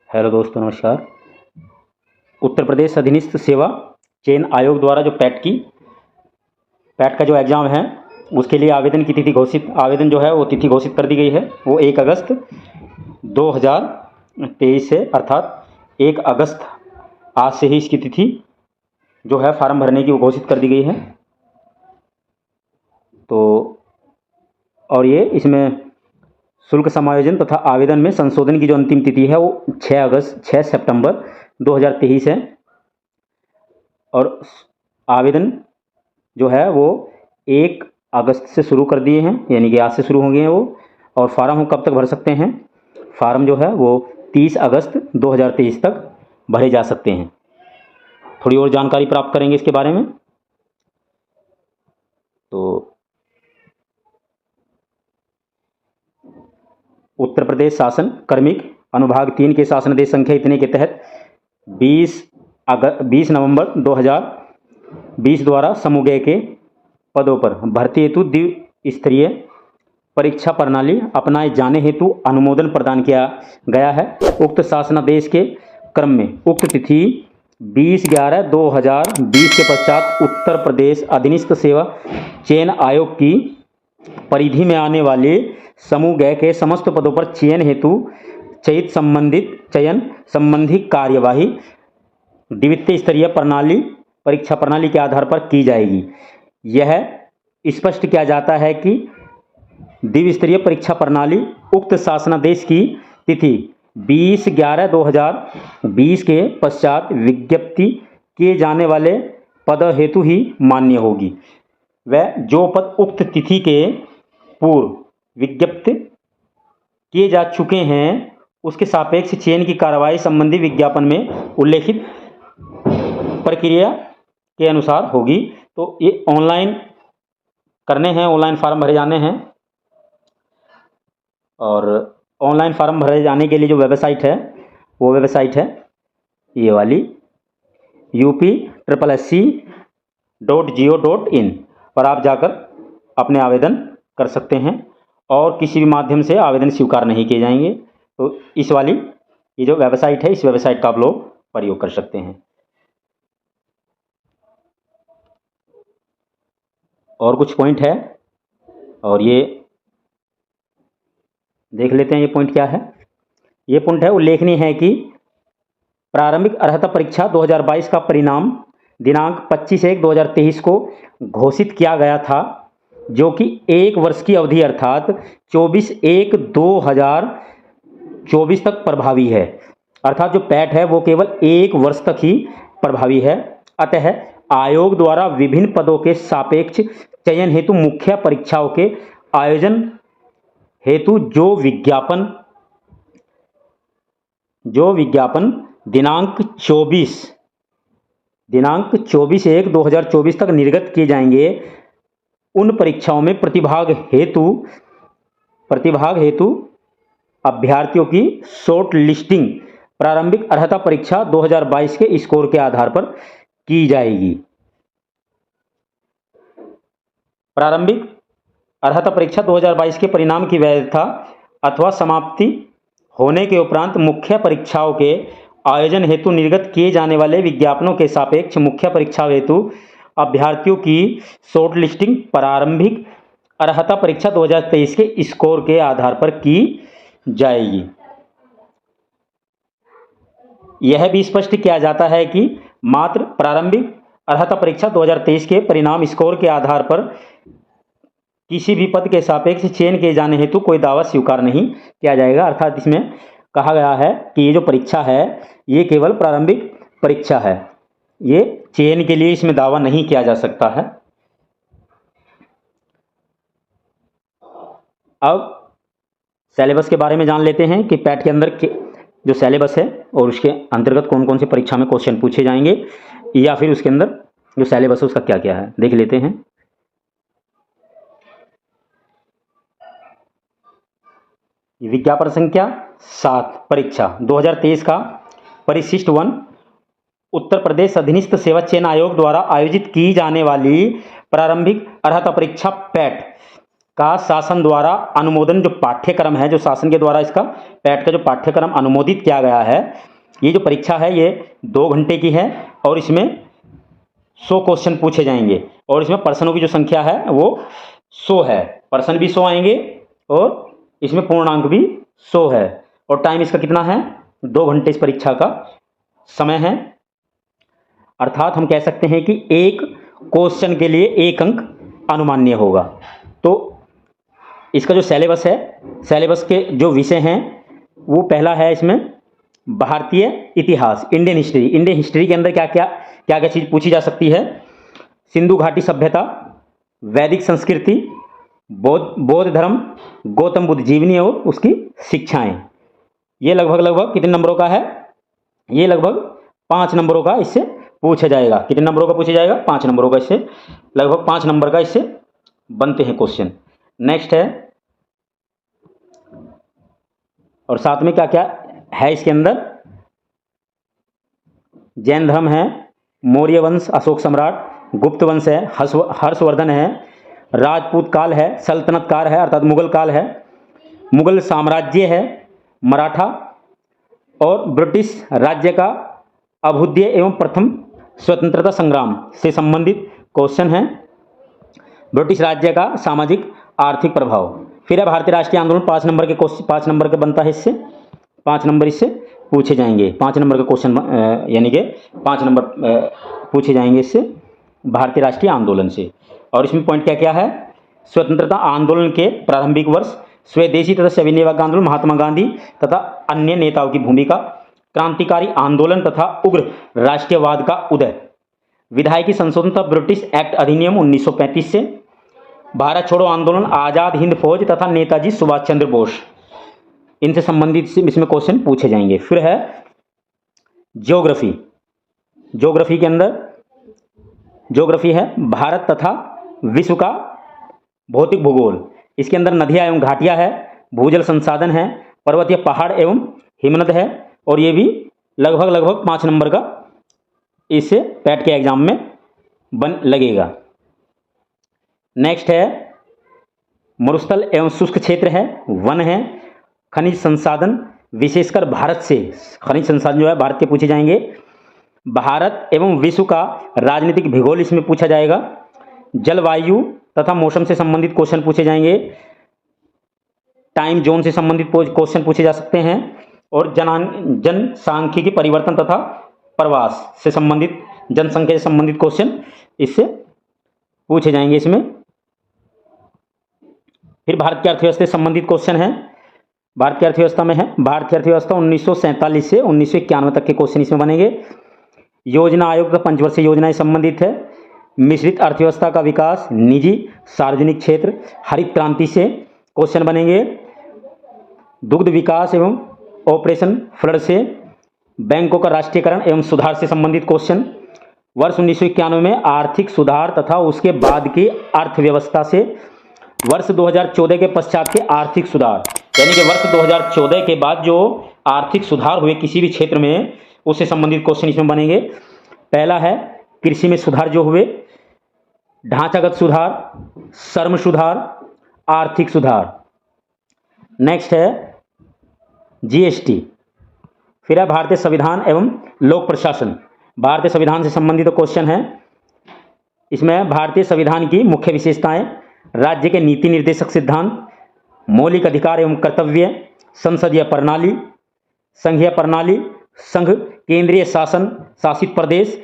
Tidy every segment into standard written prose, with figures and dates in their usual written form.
Hello दोस्तों, नमस्कार। उत्तर प्रदेश अधीनस्थ सेवा चयन आयोग द्वारा जो पैट का जो एग्ज़ाम है उसके लिए आवेदन की तिथि आवेदन जो है वो तिथि घोषित कर दी गई है। वो 1 अगस्त 2023 से, अर्थात 1 अगस्त आज से ही इसकी तिथि जो है फार्म भरने की वो घोषित कर दी गई है। तो और ये इसमें शुल्क समायोजन तथा आवेदन में संशोधन की जो अंतिम तिथि है वो 6 सितंबर 2023 है। और आवेदन जो है वो 1 अगस्त से शुरू कर दिए हैं, यानी कि आज से शुरू हो गए हैं वो। और फार्म हम कब तक भर सकते हैं? फार्म जो है वो 30 अगस्त 2023 तक भरे जा सकते हैं। थोड़ी और जानकारी प्राप्त करेंगे इसके बारे में। तो उत्तर प्रदेश शासन कार्मिक अनुभाग 3 के शासनादेश संख्या इतने के तहत 20 नवंबर 2020 द्वारा समूह ग के पदों पर भर्ती हेतु द्विस्तरीय परीक्षा प्रणाली अपनाए जाने हेतु अनुमोदन प्रदान किया गया है। उक्त शासनादेश के क्रम में उक्त तिथि 20/11/2020 के पश्चात उत्तर प्रदेश अधीनस्थ सेवा चयन आयोग की परिधि में आने वाले समूह ग के समस्त पदों पर चयन हेतु चयन संबंधी कार्यवाही द्वितीय स्तरीय परीक्षा प्रणाली के आधार पर की जाएगी। यह स्पष्ट किया जाता है कि द्विस्तरीय परीक्षा प्रणाली उक्त शासनादेश की तिथि 20/11/2020 के पश्चात विज्ञप्ति किए जाने वाले पद हेतु ही मान्य होगी। वह जो पद उक्त तिथि के पूर्व विज्ञप्त किए जा चुके हैं उसके सापेक्ष चयन की कार्रवाई संबंधी विज्ञापन में उल्लेखित प्रक्रिया के अनुसार होगी। तो ये ऑनलाइन करने हैं, ऑनलाइन फार्म भरे जाने हैं। और ऑनलाइन फार्म भरे जाने के लिए जो वेबसाइट है वो वेबसाइट है ये वाली upSSC.go.in पर आप जाकर अपने आवेदन कर सकते हैं और किसी भी माध्यम से आवेदन स्वीकार नहीं किए जाएंगे। तो इस वाली ये जो वेबसाइट है, इस वेबसाइट का आप लोग प्रयोग कर सकते हैं। और कुछ पॉइंट है और ये देख लेते हैं। ये पॉइंट क्या है? ये पॉइंट है उल्लेखनीय है कि प्रारंभिक अर्हता परीक्षा 2022 का परिणाम दिनांक 25/1/2023 को घोषित किया गया था, जो कि 1 वर्ष की अवधि अर्थात 24/1/2024 तक प्रभावी है। अर्थात जो पैट है वो केवल 1 वर्ष तक ही प्रभावी है। अतः आयोग द्वारा विभिन्न पदों के सापेक्ष चयन हेतु मुख्य परीक्षाओं के आयोजन हेतु जो विज्ञापन दिनांक 24/1/2024 तक निर्गत किए जाएंगे, उन परीक्षाओं में प्रतिभाग हेतु अभ्यर्थियों की शॉर्ट लिस्टिंग प्रारंभिक अर्हता परीक्षा 2022 के स्कोर के आधार पर की जाएगी। प्रारंभिक अर्हता परीक्षा 2022 के परिणाम की वैधता अथवा समाप्ति होने के उपरांत मुख्य परीक्षाओं के आयोजन हेतु निर्गत किए जाने वाले विज्ञापनों के सापेक्ष मुख्य परीक्षा हेतु अभ्यर्थियों की शॉर्ट लिस्टिंग प्रारंभिक अर्हता परीक्षा 2023 के स्कोर के आधार पर की जाएगी। यह भी स्पष्ट किया जाता है कि मात्र प्रारंभिक अर्हता परीक्षा 2023 के परिणाम स्कोर के आधार पर किसी भी पद के सापेक्ष चयन किए जाने हेतु कोई दावा स्वीकार नहीं किया जाएगा। अर्थात इसमें कहा गया है कि ये जो परीक्षा है ये केवल प्रारंभिक परीक्षा है, ये चयन के लिए इसमें दावा नहीं किया जा सकता है। अब सिलेबस के बारे में जान लेते हैं कि पैट के अंदर जो सिलेबस है और उसके अंतर्गत कौन कौन से परीक्षा में क्वेश्चन पूछे जाएंगे, या फिर उसके अंदर जो सिलेबस है उसका क्या क्या है, देख लेते हैं। विज्ञापन संख्या 7 परीक्षा 2023 का परिशिष्ट 1 उत्तर प्रदेश अधीनस्थ सेवा चयन आयोग द्वारा आयोजित की जाने वाली प्रारंभिक अर्हता परीक्षा पैट का शासन द्वारा अनुमोदन, जो पाठ्यक्रम है, जो शासन के द्वारा इसका पैट का जो पाठ्यक्रम अनुमोदित किया गया है, ये जो परीक्षा है ये 2 घंटे की है और इसमें 100 क्वेश्चन पूछे जाएंगे और इसमें प्रश्नों की जो संख्या है वो 100 है। प्रश्न भी 100 आएंगे और इसमें पूर्णांक भी 100 है और टाइम इसका कितना है, 2 घंटे इस परीक्षा का समय है। अर्थात हम कह सकते हैं कि एक क्वेश्चन के लिए 1 अंक अनुमान्य होगा। तो इसका जो सिलेबस है, सिलेबस के जो विषय हैं वो पहला है इसमें भारतीय इतिहास, इंडियन हिस्ट्री। इंडियन हिस्ट्री के अंदर क्या क्या चीज़ पूछी जा सकती है, सिंधु घाटी सभ्यता, वैदिक संस्कृति, बौद्ध धर्म, गौतम बुद्ध जीवनी और उसकी शिक्षाएं। ये लगभग कितने नंबरों का है, ये लगभग 5 नंबरों का इससे पूछा जाएगा। कितने नंबरों का पूछा जाएगा, 5 नंबरों का, इससे लगभग 5 नंबर का इससे बनते हैं क्वेश्चन। नेक्स्ट है, और साथ में क्या क्या है इसके अंदर, जैन धर्म है, मौर्य वंश अशोक सम्राट, गुप्त वंश है, हर्षवर्धन है, राजपूत काल है, सल्तनत काल है अर्थात मुगल काल है, मुगल साम्राज्य है, मराठा और ब्रिटिश राज्य का अभ्युदय एवं प्रथम स्वतंत्रता संग्राम से संबंधित क्वेश्चन है, ब्रिटिश राज्य का सामाजिक आर्थिक प्रभाव। फिर है भारतीय राष्ट्रीय आंदोलन, 5 नंबर के क्वेश्चन, 5 नंबर के बनता है, इससे 5 नंबर इससे पूछे जाएंगे। 5 नंबर का क्वेश्चन यानी कि 5 नंबर पूछे जाएंगे इससे भारतीय राष्ट्रीय आंदोलन से। और इसमें पॉइंट क्या क्या है, स्वतंत्रता आंदोलन के प्रारंभिक वर्ष, स्वदेशी तथा सविनय आंदोलन, महात्मा गांधी तथा अन्य नेताओं की भूमिका, क्रांतिकारी आंदोलन तथा उग्र राष्ट्रवाद का उदय, विधायकी संशोधन तथा ब्रिटिश एक्ट अधिनियम 1935 से, भारत छोड़ो आंदोलन, आजाद हिंद फौज तथा नेताजी सुभाष चंद्र बोस, इनसे संबंधित इसमें क्वेश्चन पूछे जाएंगे। फिर है ज्योग्राफी। ज्योग्राफी के अंदर ज्योग्राफी है भारत तथा विश्व का भौतिक भूगोल। इसके अंदर नदियां एवं घाटियां है, भूजल संसाधन है, पर्वतीय पहाड़ एवं हिमनद है और ये भी लगभग 5 नंबर का इससे पैट के एग्जाम में बन लगेगा। नेक्स्ट है मरुस्थल एवं शुष्क क्षेत्र है, वन है, खनिज संसाधन विशेषकर भारत से, खनिज संसाधन जो है भारत के पूछे जाएंगे, भारत एवं विश्व का राजनीतिक भूगोल इसमें पूछा जाएगा, जलवायु तथा मौसम से संबंधित क्वेश्चन पूछे जाएंगे, टाइम जोन से संबंधित क्वेश्चन पूछे जा सकते हैं और जनसांख्यिकी परिवर्तन तथा प्रवास से संबंधित, जनसंख्या से संबंधित क्वेश्चन इससे पूछे जाएंगे इसमें। फिर भारत की अर्थव्यवस्था से संबंधित क्वेश्चन है, भारत की अर्थव्यवस्था में है, भारत की अर्थव्यवस्था 1947 से 1991 तक के क्वेश्चन इसमें बनेंगे। योजना आयोग का 5 वर्षीय योजना से संबंधित है, मिश्रित अर्थव्यवस्था का विकास, निजी सार्वजनिक क्षेत्र, हरित क्रांति से क्वेश्चन बनेंगे, दुग्ध विकास एवं ऑपरेशन फ्लड से, बैंकों का राष्ट्रीयकरण एवं सुधार से संबंधित क्वेश्चन, वर्ष 1991 में आर्थिक सुधार तथा उसके बाद की अर्थव्यवस्था से, वर्ष 2014 के पश्चात के आर्थिक सुधार, यानी कि वर्ष 2014 के बाद जो आर्थिक सुधार हुए किसी भी क्षेत्र में उससे संबंधित क्वेश्चन इसमें बनेंगे। पहला है कृषि में सुधार जो हुए, ढांचागत सुधार, श्रम सुधार, आर्थिक सुधार। नेक्स्ट है जीएसटी। फिर है भारतीय संविधान एवं लोक प्रशासन, भारतीय संविधान से संबंधित क्वेश्चन है। इसमें भारतीय संविधान की मुख्य विशेषताएं, राज्य के नीति निर्देशक सिद्धांत, मौलिक अधिकार एवं कर्तव्य, संसदीय प्रणाली, संघीय प्रणाली, संघ, केंद्रीय शासन, शासित प्रदेश,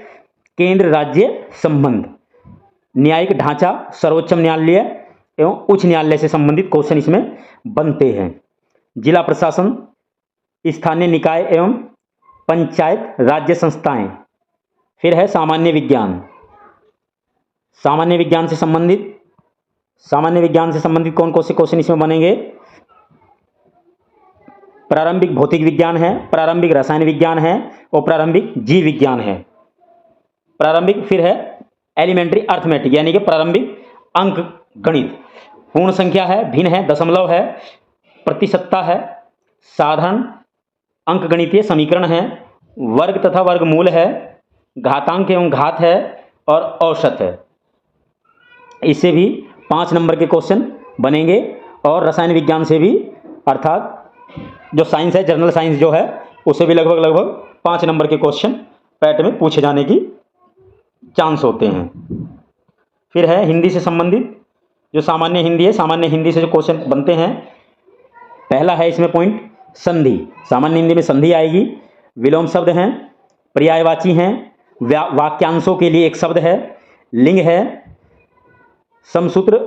केंद्र राज्य संबंध, न्यायिक ढांचा, सर्वोच्च न्यायालय एवं उच्च न्यायालय से संबंधित क्वेश्चन इसमें बनते हैं। जिला प्रशासन, स्थानीय निकाय एवं पंचायत राज्य संस्थाएं। फिर है सामान्य विज्ञान। सामान्य विज्ञान से संबंधित कौन कौन से क्वेश्चन इसमें बनेंगे, प्रारंभिक भौतिक विज्ञान है, प्रारंभिक रसायन विज्ञान है और प्रारंभिक जीव विज्ञान है। प्रारंभिक फिर है एलिमेंट्री अर्थमेटिक यानी कि प्रारंभिक अंक गणित, पूर्ण संख्या है, भिन्न है, दशमलव है, प्रतिशतता है, साधारण अंक गणितीय समीकरण है, वर्ग तथा वर्गमूल है, घातांक एवं घात है और औसत है। इससे भी 5 नंबर के क्वेश्चन बनेंगे, और रसायन विज्ञान से भी, अर्थात जो साइंस है, जनरल साइंस जो है, उससे भी लगभग 5 नंबर के क्वेश्चन पैट में पूछे जाने की चांस होते हैं। फिर है हिंदी से संबंधित, जो सामान्य हिंदी है, सामान्य हिंदी से जो क्वेश्चन बनते हैं, पहला है इसमें पॉइंट संधि। सामान्य हिंदी में संधि आएगी, विलोम शब्द हैं, पर्यायवाची हैं, वाक्यांशों के लिए एक शब्द है, लिंग है, समसूत्र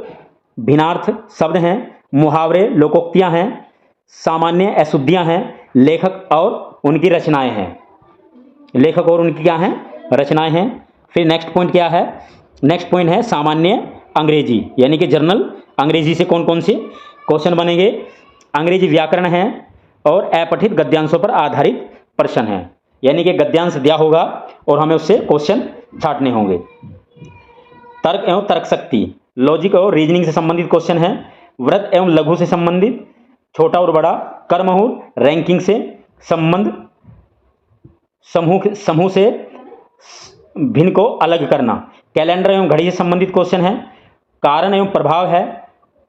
भिन्नार्थ शब्द हैं, मुहावरे लोकोक्तियां हैं, सामान्य अशुद्धियां हैं, लेखक और उनकी रचनाएं हैं। लेखक और उनकी क्या हैं? रचनाएं हैं। फिर नेक्स्ट पॉइंट क्या है? नेक्स्ट पॉइंट है सामान्य अंग्रेजी, यानी कि जर्नल अंग्रेजी से कौन कौन से क्वेश्चन बनेंगे। अंग्रेजी व्याकरण है और अपठित गद्यांशों पर आधारित प्रश्न है, यानी कि गद्यांश दिया होगा और हमें उससे क्वेश्चन छांटने होंगे। तर्क एवं तर्क शक्ति, लॉजिक और रीजनिंग से संबंधित क्वेश्चन है। वृत्त एवं लघु से संबंधित, छोटा और बड़ा, कर्महूर, रैंकिंग से संबंध, समूह से भिन्न को अलग करना, कैलेंडर एवं घड़ी से संबंधित क्वेश्चन है। कारण एवं प्रभाव है,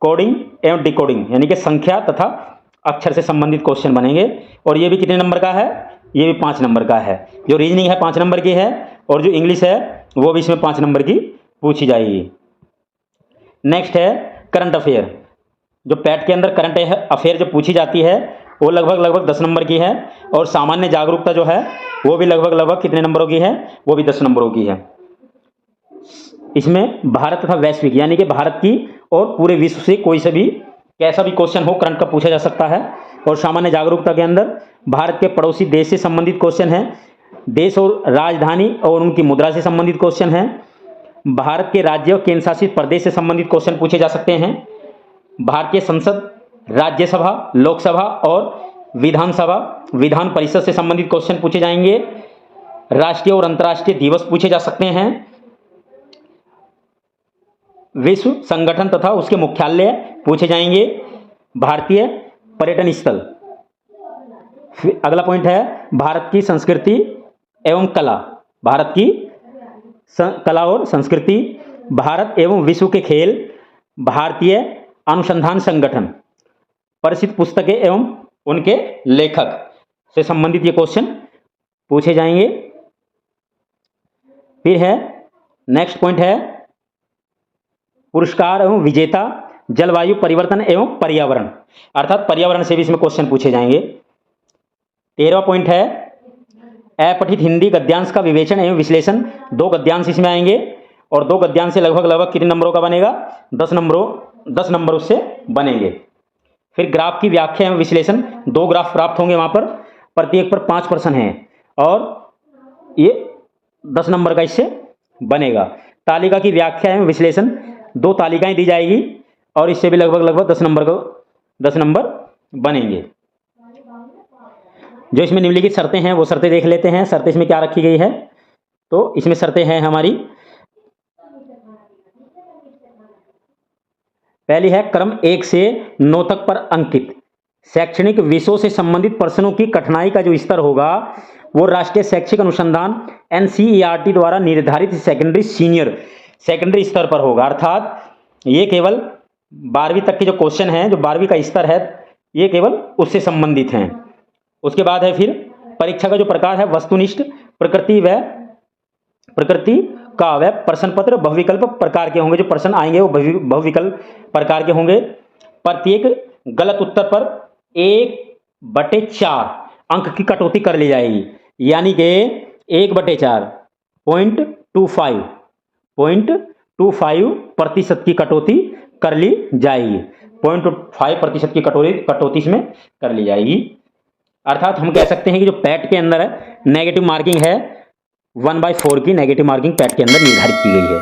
कोडिंग एवं डिकोडिंग, यानी कि संख्या तथा अक्षर से संबंधित क्वेश्चन बनेंगे। और ये भी कितने नंबर का है? ये भी 5 नंबर का है। जो रीजनिंग है 5 नंबर की है, और जो इंग्लिश है वो भी इसमें 5 नंबर की पूछी जाएगी। नेक्स्ट है करंट अफेयर। जो पैट के अंदर करंट अफेयर जो पूछी जाती है वो लगभग 10 नंबर की है, और सामान्य जागरूकता जो है वो भी लगभग कितने नंबरों की है? वो भी 10 नंबरों की है। इसमें भारत तथा वैश्विक, यानी कि भारत की और पूरे विश्व से कोई से भी कैसा भी क्वेश्चन हो करंट का पूछा जा सकता है। और सामान्य जागरूकता के अंदर भारत के पड़ोसी देश से संबंधित क्वेश्चन है, देश और राजधानी और उनकी मुद्रा से संबंधित क्वेश्चन है, भारत के राज्य और केंद्र शासित प्रदेश से संबंधित क्वेश्चन पूछे जा सकते हैं, भारतीय संसद, राज्यसभा, लोकसभा और विधानसभा, विधान परिषद से संबंधित क्वेश्चन पूछे जाएंगे, राष्ट्रीय और अंतर्राष्ट्रीय दिवस पूछे जा सकते हैं, विश्व संगठन तथा उसके मुख्यालय पूछे जाएंगे, भारतीय पर्यटन स्थल। अगला पॉइंट है भारत की संस्कृति एवं कला, भारत की कला और संस्कृति, भारत एवं विश्व के खेल, भारतीय अनुसंधान संगठन, प्रसिद्ध पुस्तकें एवं उनके लेखक से संबंधित ये क्वेश्चन पूछे जाएंगे। फिर है नेक्स्ट पॉइंट है पुरस्कार एवं विजेता, जलवायु परिवर्तन एवं पर्यावरण, अर्थात पर्यावरण से भी इसमें क्वेश्चन पूछे जाएंगे। 13वां पॉइंट है अपठित हिंदी गद्यांश का विवेचन एवं विश्लेषण। 2 गद्यांश इसमें आएंगे, और 2 गद्यांश से लगभग कितने नंबरों का बनेगा? 10 नंबर उससे बनेंगे। फिर ग्राफ की व्याख्या एवं विश्लेषण, 2 ग्राफ प्राप्त होंगे वहां पर, प्रत्येक पर 5 प्रश्न हैं, और ये 10 नंबर का इससे बनेगा। तालिका की व्याख्या एवं विश्लेषण, 2 तालिकाएं दी जाएगी, और इससे भी लगभग 10 नंबर बनेंगे। जो इसमें निम्नलिखित शर्तें हैं वो शर्तें देख लेते हैं। शर्तें इसमें क्या रखी गई है? तो इसमें शर्तें हैं हमारी, पहली है क्रम 1 से 9 तक पर अंकित शैक्षणिक विषयों से संबंधित प्रश्नों की कठिनाई का जो स्तर होगा वो राष्ट्रीय शैक्षिक अनुसंधान NCERT द्वारा निर्धारित सेकेंडरी स्तर पर होगा। अर्थात ये केवल 12वीं तक के जो क्वेश्चन हैं, जो 12वीं का स्तर है, ये केवल उससे संबंधित हैं। उसके बाद है फिर परीक्षा का जो प्रकार है वस्तुनिष्ठ, प्रकृति का व प्रश्न पत्र बहुविकल्प प्रकार के होंगे। जो प्रश्न आएंगे वो बहुविकल्प प्रकार के होंगे। प्रत्येक गलत उत्तर पर 1/4 अंक की कटौती कर ली जाएगी, यानी कि 1/4 0.25% की कटौती कर ली जाएगी। 0.5% की कटौती इसमें कर ली जाएगी। अर्थात हम कह सकते हैं कि जो पैट के अंदर है नेगेटिव मार्किंग है 1/4 की नेगेटिव मार्किंग पैट के अंदर निर्धारित की गई है।